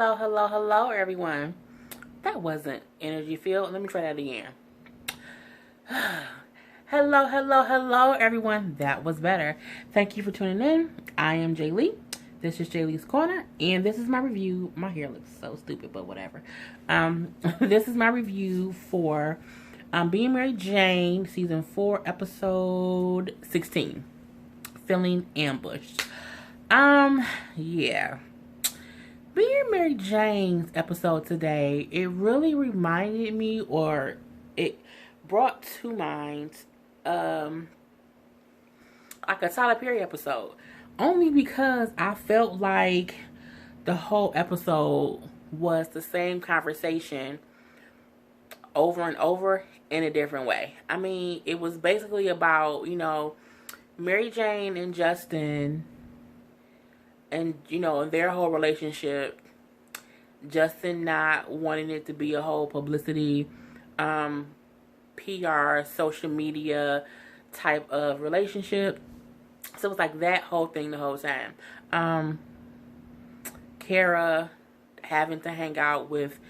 Hello, everyone. That wasn't energy filled. Let me try that again. Hello, everyone. That was better. Thank you for tuning in. I am Jay Lee. This is Jay Lee's Corner, and this is my review. My hair looks so stupid, but whatever. This is my review for Being Mary Jane, Season 4, Episode 16, Feeling Ambushed. Yeah. Being Mary Jane's episode today, it really reminded me, or it brought to mind, like a Tyler Perry episode. Only because I felt like the whole episode was the same conversation over and over in a different way. I mean, it was basically about, Mary Jane and Justin and, their whole relationship. Justin not wanting it to be a whole publicity, PR, social media type of relationship. So it was like that whole thing the whole time. Kara having to hang out with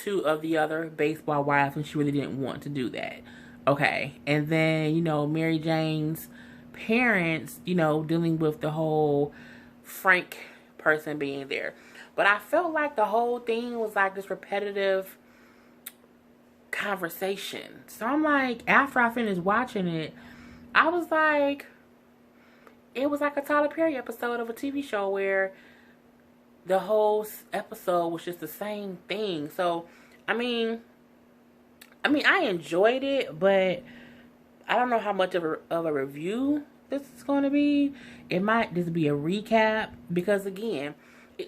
two of the other baseball wives, and she really didn't want to do that. Okay. And then, Mary Jane's parents, dealing with the whole Frank person being there. But I felt like the whole thing was like this repetitive conversation. So I'm like, after I finished watching it, I was like, it was like a Tyler Perry episode of a TV show where the whole episode was just the same thing. So, I mean, I enjoyed it, but I don't know how much of a review this is going to be. It might just be a recap because, again,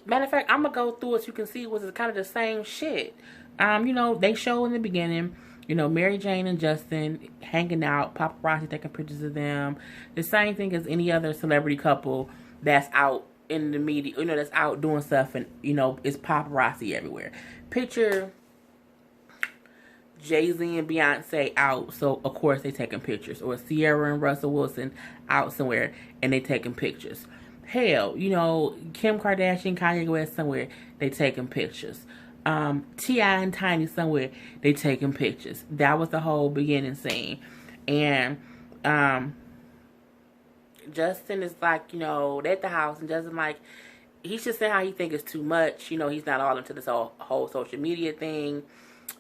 matter of fact, I'm going to go through it so you can see it was kind of the same shit. They show in the beginning, Mary Jane and Justin hanging out, paparazzi taking pictures of them. The same thing as any other celebrity couple that's out in the media, that's out doing stuff, and, it's paparazzi everywhere. Picture Jay-Z and Beyonce out, so of course they taking pictures. Or Sierra and Russell Wilson out somewhere and they taking pictures. Hell, Kim Kardashian, Kanye West somewhere, they taking pictures. T.I. and Tiny somewhere, they taking pictures. That was the whole beginning scene. And Justin is like, they're at the house, and Justin like, he's just saying how he think it's too much. He's not all into this whole social media thing.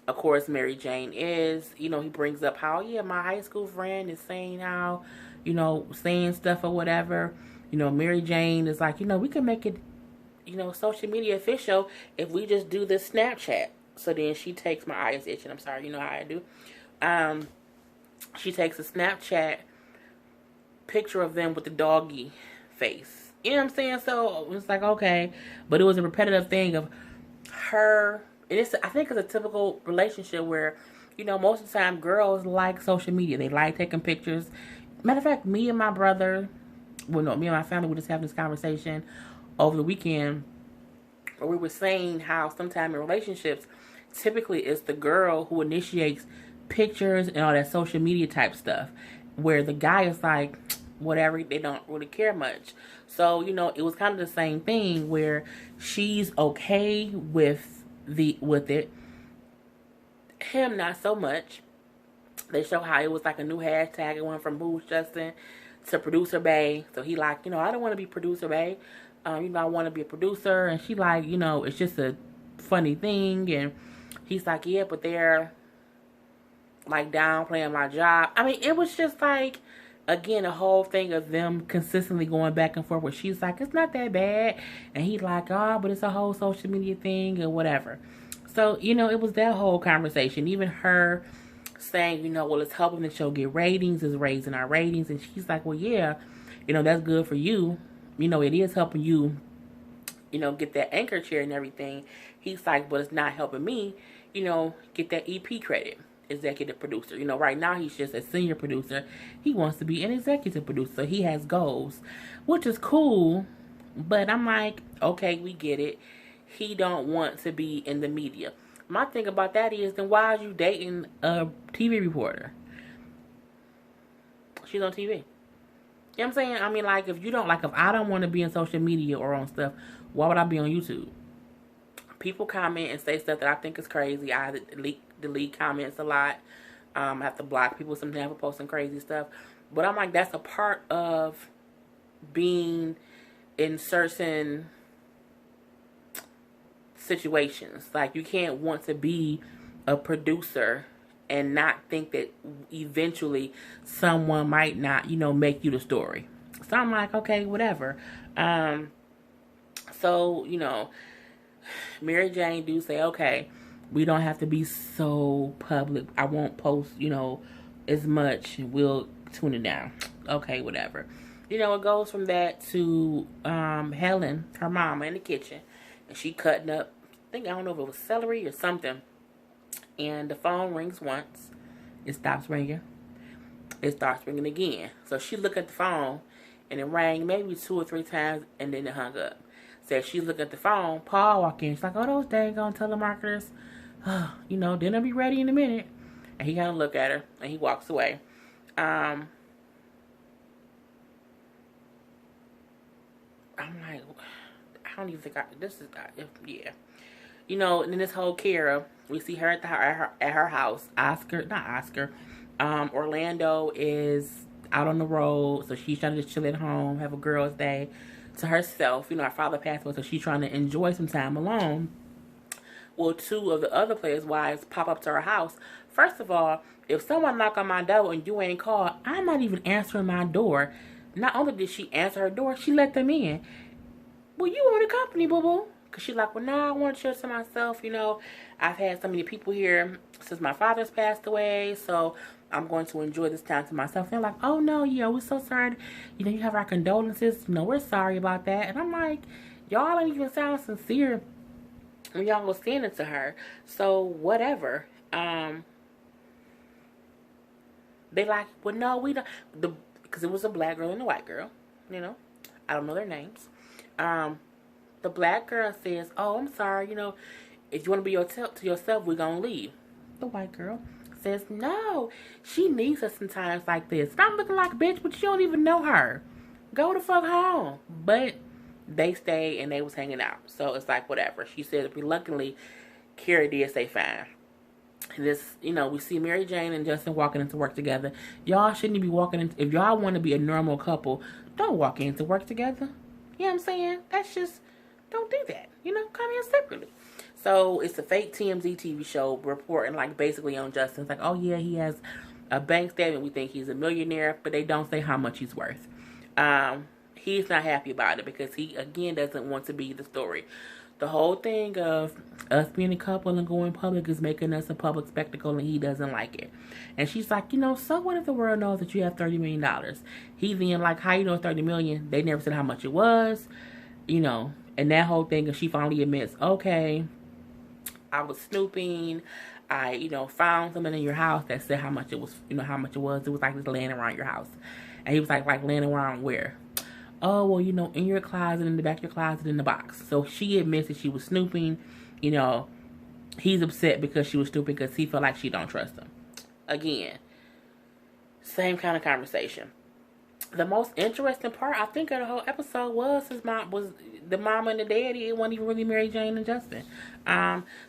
Of course, Mary Jane is. He brings up how, my high school friend is saying how, saying stuff or whatever. Mary Jane is like, we can make it, social media official if we just do this Snapchat. So then she takes, my eye is itching, I'm sorry, you know how I do. She takes a Snapchat picture of them with the doggy face. You know what I'm saying? So it's like, okay. But it was a repetitive thing of her. And I think it's a typical relationship where, most of the time girls like social media. They like taking pictures. Matter of fact, me and my brother, me and my family were just having this conversation over the weekend where we were saying how sometimes in relationships, typically it's the girl who initiates pictures and all that social media type stuff, where the guy is like, whatever, they don't really care much. So, it was kind of the same thing where she's okay with it. Him, not so much. They show how it was like a new hashtag. It went from Who's Justin to Producer Bay. So he like, I don't want to be Producer Bay. I want to be a producer. And she like, it's just a funny thing. And he's like, yeah, but they're like downplaying my job. I mean, it was just like, again, a whole thing of them consistently going back and forth where she's like, it's not that bad. And he's like, oh, but it's a whole social media thing or whatever. So, it was that whole conversation. Even her saying, well, it's helping the show get ratings, it's raising our ratings. And she's like, well, yeah, that's good for you. It is helping you, get that anchor chair and everything. He's like, but it's not helping me, get that EP credit. Executive producer. Right now he's just a senior producer. He wants to be an executive producer. He has goals, which is cool. But I'm like, okay, we get it. He don't want to be in the media. My thing about that is, then why are you dating a TV reporter? She's on TV. You know what I'm saying? I mean, like, if I don't want to be in social media or on stuff, why would I be on YouTube? People comment and say stuff that I think is crazy. I delete comments a lot. I have to block people sometimes for posting crazy stuff. But I'm like, that's a part of being in certain situations. Like, you can't want to be a producer and not think that eventually someone might not, make you the story. So I'm like, okay, whatever. So, Mary Jane do say, okay, we don't have to be so public. I won't post, as much. We'll tune it down. Okay, whatever. It goes from that to Helen, her mama, in the kitchen. And she cutting up, I don't know if it was celery or something. And the phone rings once. It stops ringing. It starts ringing again. So she looked at the phone, and it rang maybe 2 or 3 times, and then it hung up. So she looked at the phone. Paul walked in. She's like, oh, those dang on telemarketers. Dinner be ready in a minute. And he kind of looked at her, and he walks away. I'm like, I don't even think yeah. And then this whole Kara, we see her at her house. Orlando is out on the road, so she's trying to just chill at home, have a girl's day to herself. Her father passed away, so she's trying to enjoy some time alone. Well, 2 of the other players' wives pop up to her house. First of all, if someone knock on my door and you ain't called, I'm not even answering my door. Not only did she answer her door, she let them in. Well, you want the company, boo-boo. Because she's like, well, no, I want to chill to myself. I've had so many people here since my father's passed away, so I'm going to enjoy this time to myself. And they're like, oh, no, we're so sorry. You have our condolences. We're sorry about that. And I'm like, y'all don't even sound sincere when y'all was saying it to her. So, whatever. They like, well, no, we don't. Because it was a black girl and a white girl. I don't know their names. The black girl says, oh, I'm sorry, if you want to be to yourself, we're going to leave. The white girl says, no, she needs us in times like this. I'm looking like a bitch, but you don't even know her. Go the fuck home. But they stayed and they was hanging out. So it's like, whatever. She said, reluctantly, Kara did say fine. This, we see Mary Jane and Justin walking into work together. Y'all shouldn't be walking into, if y'all want to be a normal couple, don't walk into work together. You know what I'm saying? That's just, don't do that. Come here separately. So it's a fake TMZ TV show reporting basically on Justin. It's like, oh yeah, he has a bank statement. We think he's a millionaire, but they don't say how much he's worth. He's not happy about it because he, again, doesn't want to be the story. The whole thing of us being a couple and going public is making us a public spectacle, and he doesn't like it. And she's like, so what if the world knows that you have $30 million? He then like, how you know it's $30 million? They never said how much it was, and that whole thing. And she finally admits, okay, I was snooping. I, found something in your house that said how much it was, how much it was. It was like just laying around your house. And he was like laying around where? Oh, well, in your closet, in the back of your closet, in the box. So she admits that she was snooping. He's upset because she was snooping because he felt like she don't trust him. Again, same kind of conversation. The most interesting part, I think, of the whole episode was the mama and the daddy. It wasn't even really Mary Jane and Justin.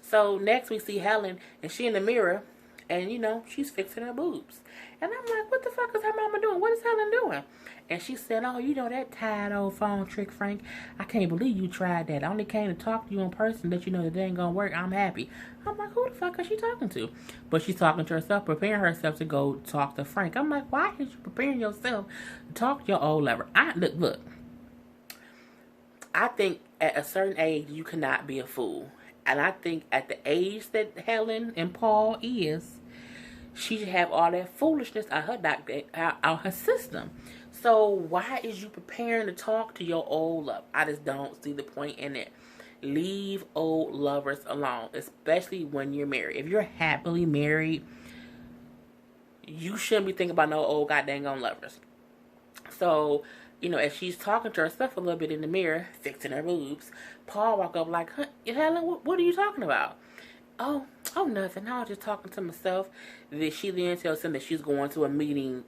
So next we see Helen, and she in the mirror, and she's fixing her boobs. And I'm like, what the fuck is her mama doing? What is Helen doing? And she said, oh, that tired old phone trick, Frank. I can't believe you tried that. I only came to talk to you in person, that that ain't gonna work. I'm happy. I'm like, who the fuck is she talking to? But she's talking to herself, preparing herself to go talk to Frank. I'm like, why is you preparing yourself to talk to your old lover? Look. I think at a certain age, you cannot be a fool. And I think at the age that Helen and Paul is, she should have all that foolishness out her system. So why is you preparing to talk to your old love? I just don't see the point in it. Leave old lovers alone, especially when you're married. If you're happily married, you shouldn't be thinking about no old goddamn lovers. So, as she's talking to herself a little bit in the mirror, fixing her boobs, Paul walk up like, Helen, what are you talking about? Oh, nothing. I was just talking to myself. She then tells him that she's going to a meeting.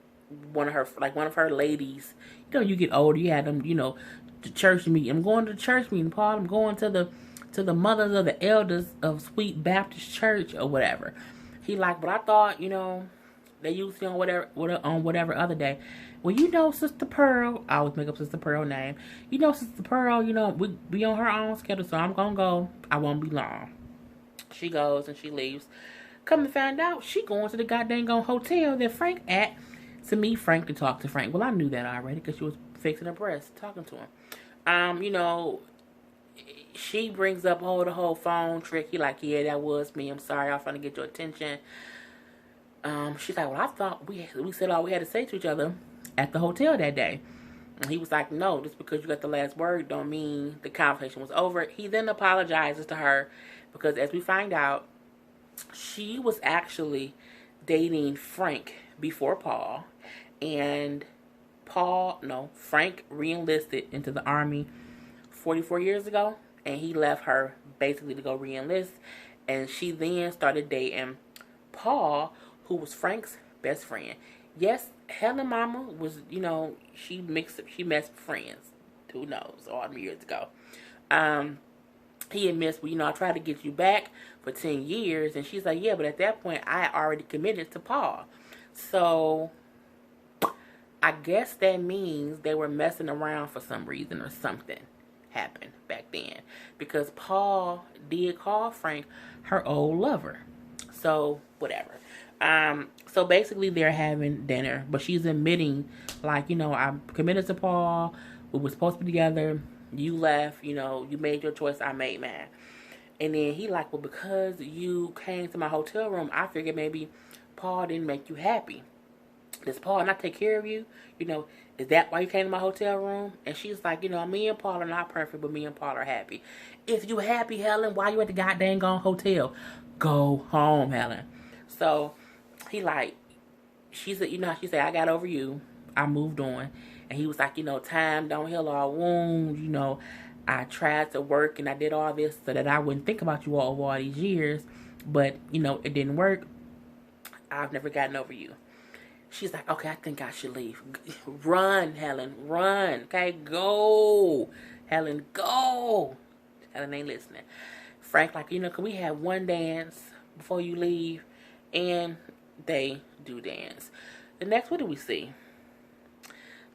One of her ladies. You get older, you have them, the church meeting. I'm going to the church meeting, Paul. I'm going to to the mothers of the elders of Sweet Baptist Church or whatever. He like, but I thought, they used it on whatever other day. Well, Sister Pearl, I always make up Sister Pearl name. Sister Pearl, we be on her own schedule, so I'm gonna go. I won't be long. She goes and she leaves. Come to find out, she going to the goddamn hotel that Frank at to meet Frank to talk to Frank. Well, I knew that already because she was fixing her breast, talking to him. She brings up the whole phone trick. He like, yeah, that was me. I'm sorry, I was trying to get your attention. She's like, well, I thought we said all we had to say to each other at the hotel that day. And he was like, no, just because you got the last word don't mean the conversation was over. He then apologizes to her because, as we find out, she was actually dating Frank before Paul. And Frank re-enlisted into the Army 44 years ago. And he left her basically to go re-enlist. And she then started dating Paul, who was Frank's best friend. Yes, Helen Mama was, she messed with friends. Who knows? All them years ago. He admits, well, I tried to get you back for 10 years. And she's like, yeah, but at that point, I had already committed to Paul. So, I guess that means they were messing around for some reason or something happened back then. Because Paul did call Frank her old lover. So, whatever. So basically they're having dinner, but she's admitting, like, I'm committed to Paul. We were supposed to be together. You left, you made your choice. I made mine. And then he like, well, because you came to my hotel room, I figured maybe Paul didn't make you happy. Does Paul not take care of you? Is that why you came to my hotel room? And she's like, me and Paul are not perfect, but me and Paul are happy. If you happy, Helen, why you at the goddamn hotel? Go home, Helen. So he like, she said, she said, I got over you. I moved on. And he was like, time don't heal all wounds. I tried to work and I did all this so that I wouldn't think about you all these years. But, it didn't work. I've never gotten over you. She's like, okay, I think I should leave. Run, Helen, run. Okay, go. Helen, go. Helen ain't listening. Frank like, can we have one dance before you leave? And they do dance. The next, what do we see?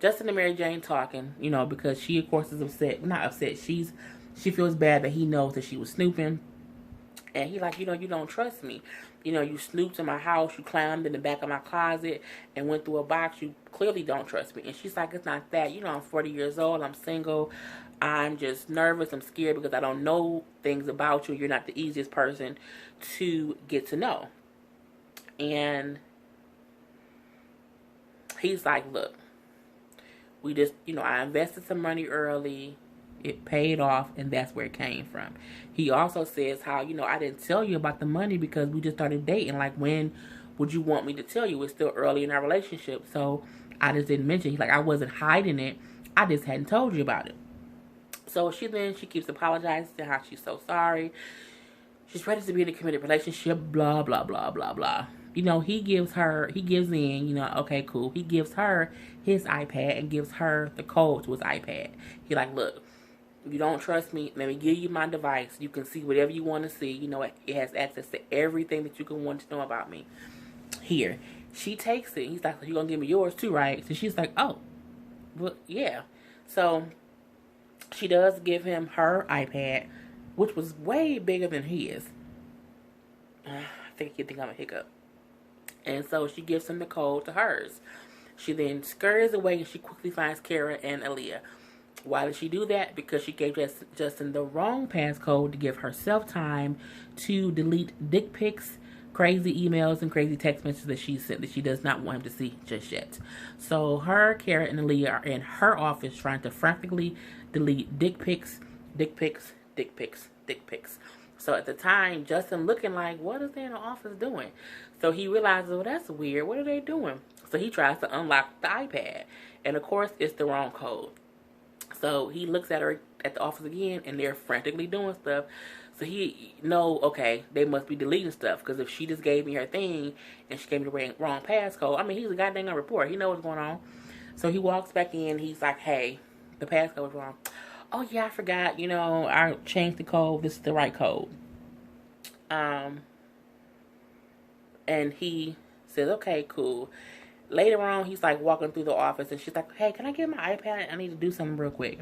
Justin and Mary Jane talking, because she, of course, is upset. Not upset. She feels bad that he knows that she was snooping. And he like, you don't trust me. You snooped in my house. You climbed in the back of my closet and went through a box. You clearly don't trust me. And she's like, it's not that. I'm 40 years old. I'm single. I'm just nervous. I'm scared because I don't know things about you. You're not the easiest person to get to know. And he's like, look, we just, I invested some money early. It paid off, and that's where it came from. He also says how, I didn't tell you about the money because we just started dating. Like, when would you want me to tell you? It's still early in our relationship, so I just didn't mention. He's like, I wasn't hiding it. I just hadn't told you about it. So she keeps apologizing to how she's so sorry. She's ready to be in a committed relationship, blah, blah, blah, blah, blah. He gives in, okay, cool. He gives her his iPad and gives her the code to his iPad. He like, look, you don't trust me, let me give you my device. You can see whatever you want to see. It has access to everything that you can want to know about me. Here. She takes it. He's like, you're going to give me yours too, right? So she's like, oh, well, yeah. So she does give him her iPad, which was way bigger than his. I think I'm a hiccup. And so she gives him the code to hers. She then scurries away and she quickly finds Kara and Aaliyah. Why did she do that? Because she gave Justin the wrong passcode to give herself time to delete dick pics, crazy emails, and crazy text messages that she sent that she does not want him to see just yet. So her, Kara, and Aaliyah are in her office trying to frantically delete dick pics, dick pics, dick pics, dick pics. So at the time, Justin looking like, what is they in the office doing? So he realizes, well, that's weird. What are they doing? So he tries to unlock the iPad. And of course, it's the wrong code. So he looks at her at the office again, and they're frantically doing stuff. So he okay, they must be deleting stuff. Because if she just gave me her thing, and she gave me the wrong passcode, he's a goddamn report. He knows what's going on. So he walks back in. He's like, hey, the passcode was wrong. oh yeah, I forgot, I changed the code. This is the right code. Um, and he says, okay, cool. Later on, he's like walking through the office, and she's like, hey, can I get my iPad? I need to do something real quick.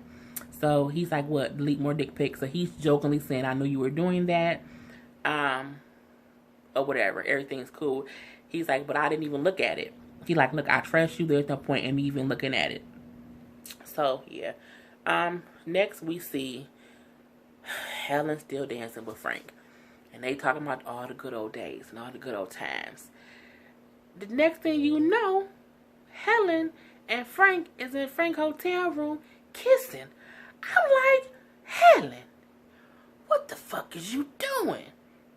So he's like, what, delete more dick pics? So he's jokingly saying, I knew you were doing that. Or whatever. Everything's cool. He's like, but I didn't even look at it. He like, look, I trust you. There's no point in me even looking at it. So, yeah. Next we see Helen still dancing with Frank. And they talking about all the good old days and all the good old times. The next thing you know, Helen and Frank is in Frank's hotel room kissing. I'm like, Helen, what the fuck is you doing?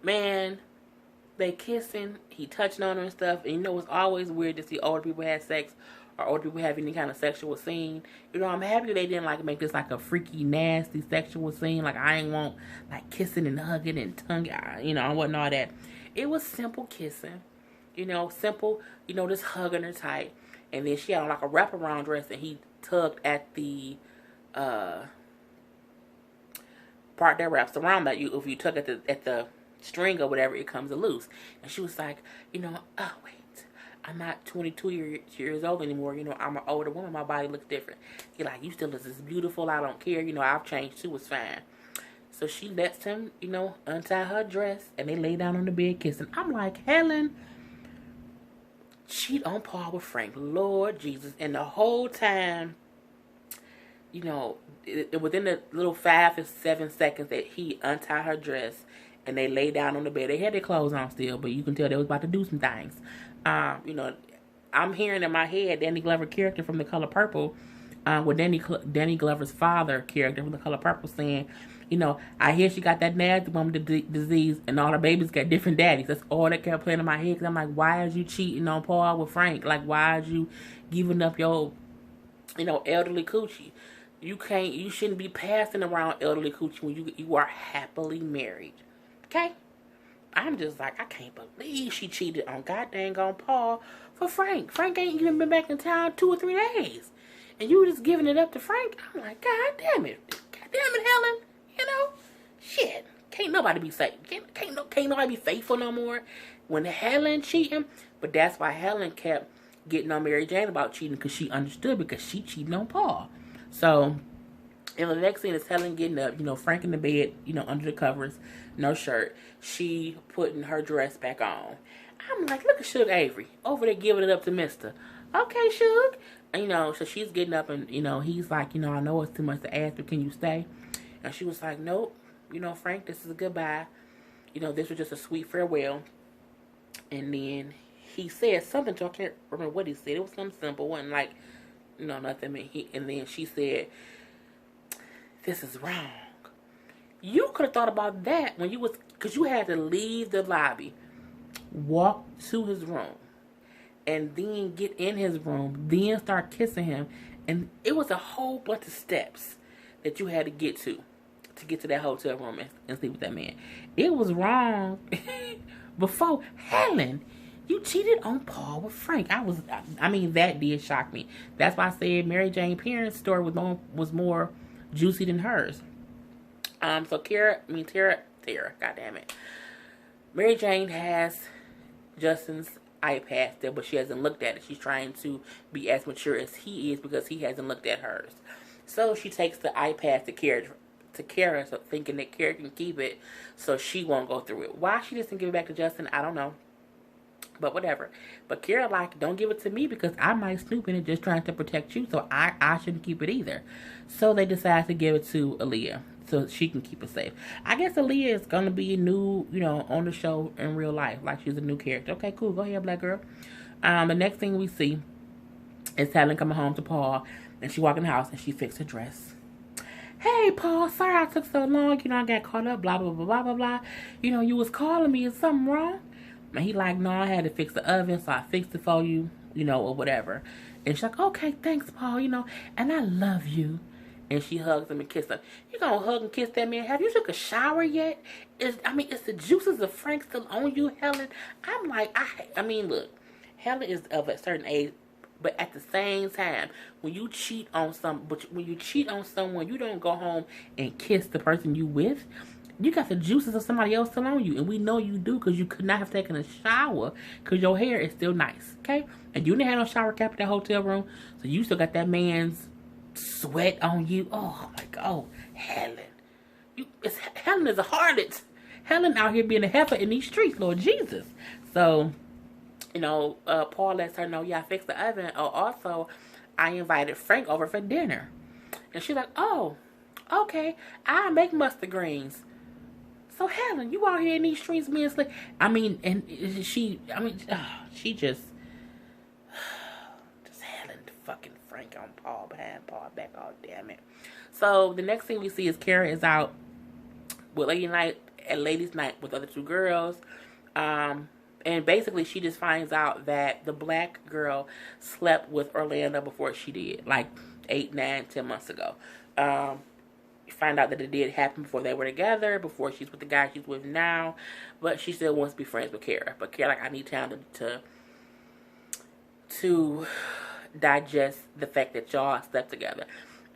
Man, they kissing, he touching on her and stuff. And it's always weird to see older people have sex or older people have any kind of sexual scene. I'm happy they didn't like make this like a freaky, nasty sexual scene. Like I ain't want like kissing and hugging and tongue, I wasn't all that. It was simple kissing, simple, just hugging her tight. And then she had on like a wraparound dress, and he tugged at the part that wraps around that if you tug at the string or whatever, it comes loose. And she was like, oh wait, I'm not 22 years old anymore. I'm an older woman. My body looks different. You're like, you still look as beautiful. I don't care. I've changed too. It's fine. So she lets him, untie her dress, and they lay down on the bed kissing. I'm like, Helen, cheat on par with Frank. Lord Jesus. And the whole time, within the little 5 to 7 seconds that he untied her dress and they lay down on the bed, they had their clothes on still, but you can tell they was about to do some things. I'm hearing in my head Danny Glover character from The Color Purple, with Danny Glover's father character from The Color Purple saying, I hear she got that nasty woman disease and all her babies got different daddies. That's all that kept playing in my head. Because I'm like, why is you cheating on Paul with Frank? Like, why is you giving up your, elderly coochie? You shouldn't be passing around elderly coochie when you are happily married. Okay? I'm just like, I can't believe she cheated on goddamn on Paul for Frank. Frank ain't even been back in town 2 or 3 days. And you just giving it up to Frank? I'm like, God damn it. God damn it, Helen. Shit. Can't nobody be safe. Can't nobody be faithful no more when Helen cheating. But that's why Helen kept getting on Mary Jane about cheating, because she understood, because she cheating on Paul. So, and the next scene is Helen getting up, Frank in the bed, under the covers, no shirt. She putting her dress back on. I'm like, look at Suge Avery over there giving it up to Mister. Okay, Suge. And, so she's getting up and, he's like, I know it's too much to ask, but can you stay? And she was like, nope. Frank, this is a goodbye. This was just a sweet farewell. And then he said something to her. I can't remember what he said. It was something simple. It wasn't like, nothing. And then she said, this is wrong. You could have thought about that when because you had to leave the lobby, walk to his room, and then get in his room, then start kissing him. And it was a whole bunch of steps that you had to get to that hotel room and sleep with that man. It was wrong before. Helen, you cheated on Paul with Frank. That did shock me. That's why I said Mary Jane Parents' story was more juicy than hers. So Tara, God damn it. Mary Jane has Justin's iPad still, but she hasn't looked at it. She's trying to be as mature as he is because he hasn't looked at hers. So she takes the iPad to Kara, so thinking that Kara can keep it so she won't go through it. Why she doesn't give it back to Justin, I don't know. But whatever. But Kara like, don't give it to me because I might snoop in it just trying to protect you, so I shouldn't keep it either. So they decide to give it to Aaliyah so she can keep it safe. I guess Aaliyah is going to be new, on the show in real life. Like she's a new character. Okay, cool. Go ahead, black girl. The next thing we see is Helen coming home to Paul, and she walk in the house and she fixed her dress. Hey, Paul, sorry I took so long. I got caught up, blah, blah, blah, blah, blah, blah. You was calling me. Is something wrong? And he like, no, I had to fix the oven, so I fixed it for you, or whatever. And she's like, okay, thanks, Paul, and I love you. And she hugs him and kisses him. You gonna hug and kiss that man? Have you took a shower yet? Is the juices of Frank still on you, Helen? I'm like, look, Helen is of a certain age But at the same time, when you cheat on someone, you don't go home and kiss the person you with. You got the juices of somebody else still on you, and we know you do because you could not have taken a shower because your hair is still nice, okay? And you didn't have no shower cap in that hotel room, so you still got that man's sweat on you. Oh my God, Helen, Helen is a harlot. Helen out here being a heifer in these streets, Lord Jesus. So, Paul lets her know, yeah, I fixed the oven. Oh, also, I invited Frank over for dinner, and she's like, oh, okay, I make mustard greens. So Helen, you out here in these streets being slick. She just Helen fucking Frank on Paul, behind Paul back. Oh, damn it. So the next thing we see is Kara is out with ladies' night with other two girls. And basically she just finds out that the black girl slept with Orlando before she did, like 8, 9, 10 months ago. Find out that it did happen before they were together, before she's with the guy she's with now, but she still wants to be friends with Kara. But Kara, like, I need time to digest the fact that y'all slept together.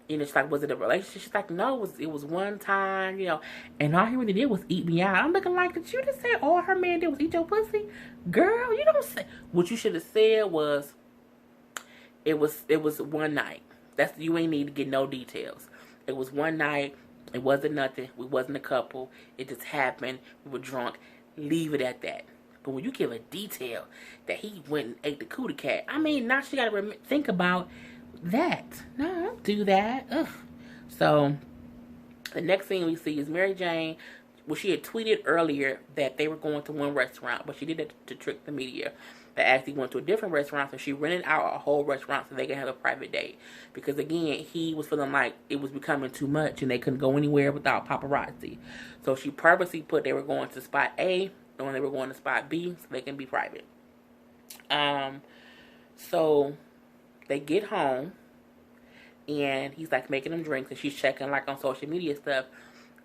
She's like, was it a relationship? She's like, no, it was one time, and all he really did was eat me out. I'm looking like, did you just say all her man did was eat your pussy? Girl, you don't say. What you should have said was, it was one night. You ain't need to get no details. It was one night. It wasn't nothing. We wasn't a couple. It just happened. We were drunk. Leave it at that. But when you give a detail that he went and ate the cootie cat, now she got to think about that. No, don't do that. Ugh. So, the next thing we see is Mary Jane. Well, she had tweeted earlier that they were going to one restaurant, but she did it to trick the media. They actually went to a different restaurant, so she rented out a whole restaurant so they could have a private date. Because again, he was feeling like it was becoming too much and they couldn't go anywhere without paparazzi. So she purposely put they were going to spot A and when they were going to spot B so they can be private. So they get home and he's like making them drinks and she's checking like on social media stuff.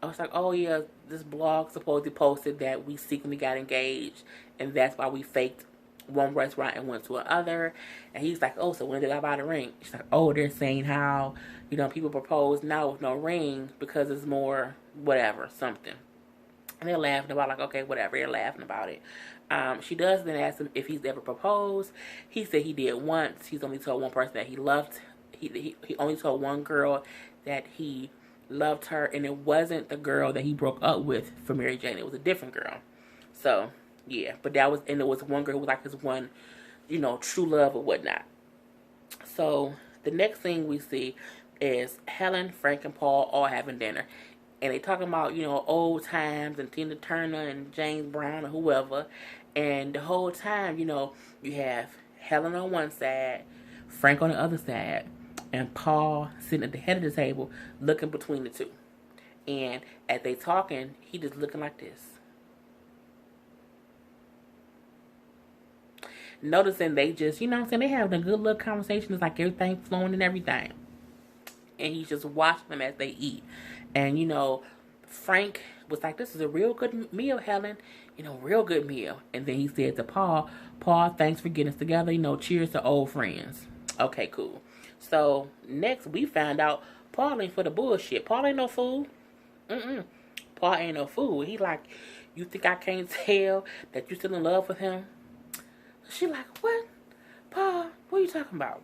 I was like, oh yeah, this blog supposedly posted that we secretly got engaged and that's why we faked one restaurant and went to another. And he's like, oh, so when did I buy the ring? She's like, oh, they're saying how, people propose now with no ring because it's more whatever, something. And they're laughing about like, okay, whatever, they're laughing about it. She does then ask him if he's ever proposed. He said he did once. He's only told one person that he loved. He only told one girl that he loved her, and it wasn't the girl that he broke up with for Mary Jane. It was a different girl. So yeah, but it was one girl who was like his one, true love or whatnot. So the next thing we see is Helen, Frank, and Paul all having dinner. And they talking about, old times and Tina Turner and James Brown or whoever. And the whole time, you have Helen on one side, Frank on the other side, and Paul sitting at the head of the table looking between the two. And as they talking, he just looking like this. Noticing they just, they having a good little conversation. It's like everything flowing and everything. And he's just watching them as they eat. And, Frank was like, this is a real good meal, Helen. Real good meal. And then he said to Paul, thanks for getting us together. Cheers to old friends. Okay, cool. So, next we found out Paul ain't for the bullshit. Paul ain't no fool. Paul ain't no fool. He like, you think I can't tell that you still in love with him? She like, what? Paul, what are you talking about?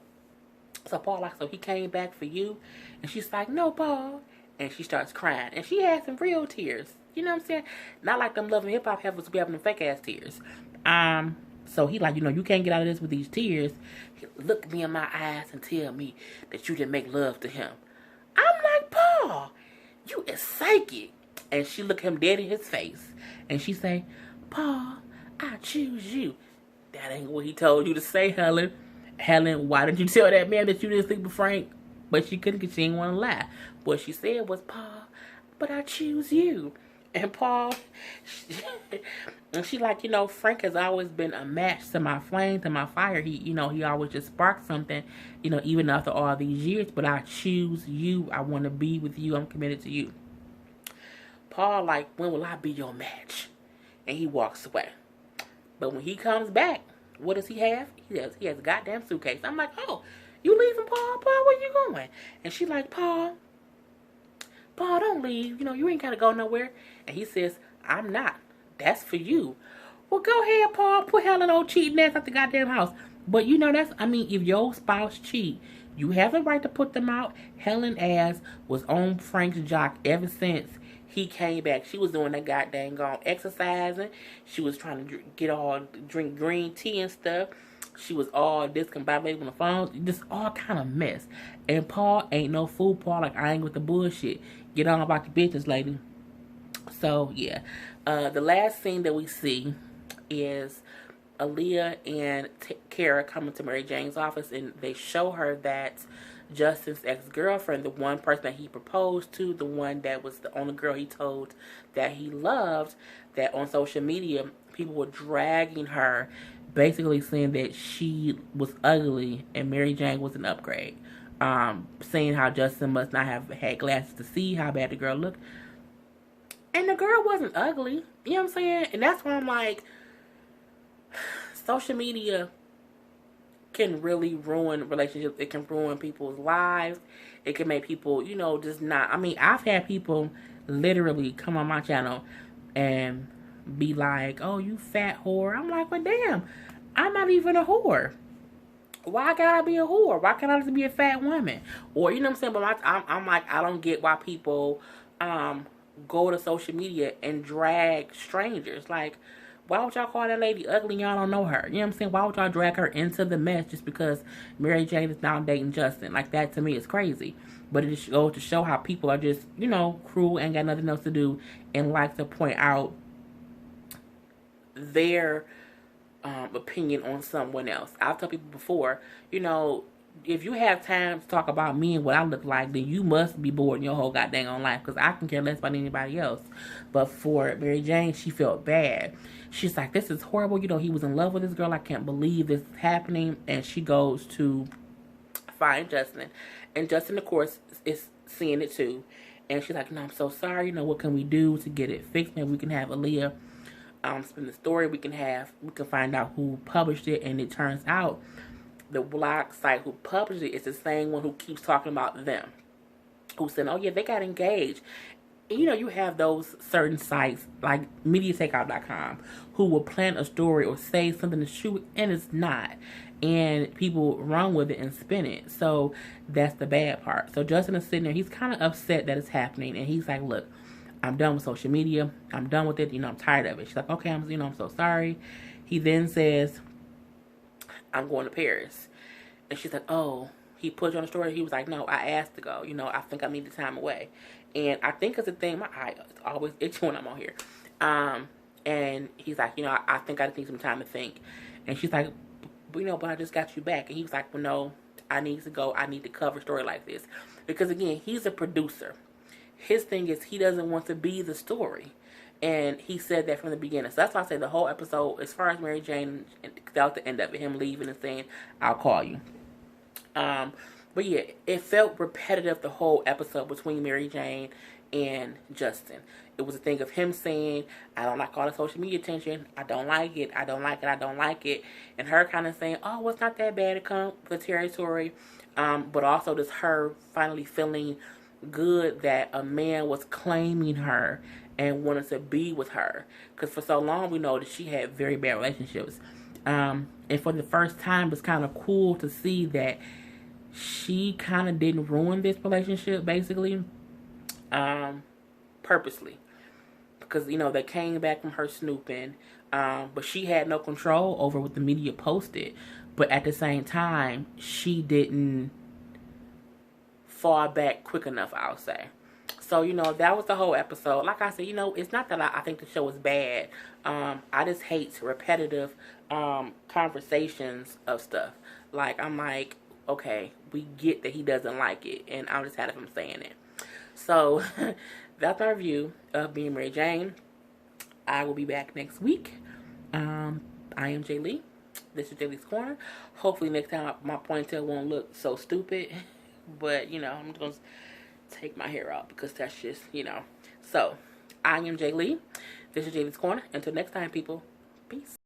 So Paul like, so he came back for you? And she's like, no, Paul. And she starts crying. And she had some real tears. You know what I'm saying? Not like them loving hip-hop heifers be having them fake-ass tears. So he like, you can't get out of this with these tears. Look me in my eyes and tell me that you didn't make love to him. I'm like, Paul, you is psychic. And she look him dead in his face. And she say, Paul, I choose you. That ain't what he told you to say, Helen. Helen, why didn't you tell that man that you didn't sleep with Frank? But she couldn't because she didn't want to lie. What she said was, Paul, but I choose you. And Paul, she like, Frank has always been a match to my flame, to my fire. He, he always just sparked something, even after all these years. But I choose you. I want to be with you. I'm committed to you. Paul like, when will I be your match? And he walks away. But when he comes back, what does he have? He has a goddamn suitcase. I'm like, oh, you leaving Paul? Paul, where you going? And she like, Paul, don't leave. You know, you ain't got to go nowhere. And he says, I'm not. That's for you. Well, go ahead, Paul. Put Helen old cheating ass at the goddamn house. But you know, if your spouse cheat, you have the right to put them out. Helen ass was on Frank's jock ever since he came back. She was doing that goddamn exercising. She was trying to drink green tea and stuff. She was all discombobulated on the phone. Just all kind of mess. And Paul ain't no fool. Paul like, I ain't with the bullshit. Get on about the business, lady. So, yeah. The last scene that we see is Aaliyah and Kara coming to Mary Jane's office, and they show her that Justin's ex-girlfriend, the one person that he proposed to, the one that was the only girl he told that he loved, that on social media, people were dragging her, basically saying that she was ugly and Mary Jane was an upgrade. Saying how Justin must not have had glasses to see how bad the girl looked. And the girl wasn't ugly. You know what I'm saying? And that's why I'm like, social media can really ruin relationships. It can ruin people's lives. It can make people, just not. I mean, I've had people literally come on my channel and be like, oh, you fat whore. I'm like, well, damn, I'm not even a whore. Why gotta be a whore? Why can't I just be a fat woman? Or, you know what I'm saying? But I'm like, I don't get why people go to social media and drag strangers. Like, why would y'all call that lady ugly and y'all don't know her? You know what I'm saying? Why would y'all drag her into the mess just because Mary Jane is now dating Justin? Like, that to me is crazy. But it just goes to show how people are just, cruel and got nothing else to do and like to point out their opinion on someone else. I've told people before, if you have time to talk about me and what I look like, then you must be bored in your whole goddamn own life, because I can care less about anybody else. But for Mary Jane, she felt bad. She's like, this is horrible. He was in love with this girl. I can't believe this is happening. And she goes to find Justin. And Justin, of course, is seeing it too. And she's like, no, I'm so sorry. What can we do to get it fixed? Maybe we can have Aaliyah spin the story. We can find out who published it. And it turns out the blog site who published it is the same one who keeps talking about them. Who said, oh yeah, they got engaged. And, you have those certain sites like MediaTakeout.com who will plant a story or say something that's true and it's not. And people run with it and spin it. So that's the bad part. So Justin is sitting there. He's kind of upset that it's happening. And he's like, look, I'm done with social media. I'm done with it. I'm tired of it. She's like, okay, I'm so sorry. He then says, I'm going to Paris. And she's like, oh, he put you on the story. He was like, no, I asked to go. I think I need the time away. And I think it's a thing. My eye is always itchy when I'm on here. And he's like, I think I just need some time to think. And she's like, but I just got you back. And he was like, well, no, I need to go. I need to cover a story like this. Because, again, he's a producer. His thing is he doesn't want to be the story. And he said that from the beginning. So that's why I say the whole episode, as far as Mary Jane, that was the end of it. Him leaving and saying, I'll call you. But yeah, it felt repetitive the whole episode between Mary Jane and Justin. It was a thing of him saying, I don't like all the social media attention. I don't like it. I don't like it. I don't like it. And her kind of saying, oh, well, it's not that bad to come for territory. But also just her finally feeling good that a man was claiming her and wanted to be with her. Because for so long, we know that she had very bad relationships. And for the first time, it's kind of cool to see that she kind of didn't ruin this relationship, basically, purposely. Because, they came back from her snooping, but she had no control over what the media posted. But at the same time, she didn't fall back quick enough, I'll say. So, that was the whole episode. Like I said, it's not that I think the show is bad. I just hate repetitive conversations of stuff. Like, I'm like, okay, we get that he doesn't like it, and I'm just tired of him saying it. So, that's our review of Being Mary Jane. I will be back next week. I am Jay Lee. This is Jay Lee's Corner. Hopefully next time my ponytail won't look so stupid. But, I'm going to take my hair out because that's just, So, I am Jay Lee. This is Jay Lee's Corner. Until next time, people. Peace.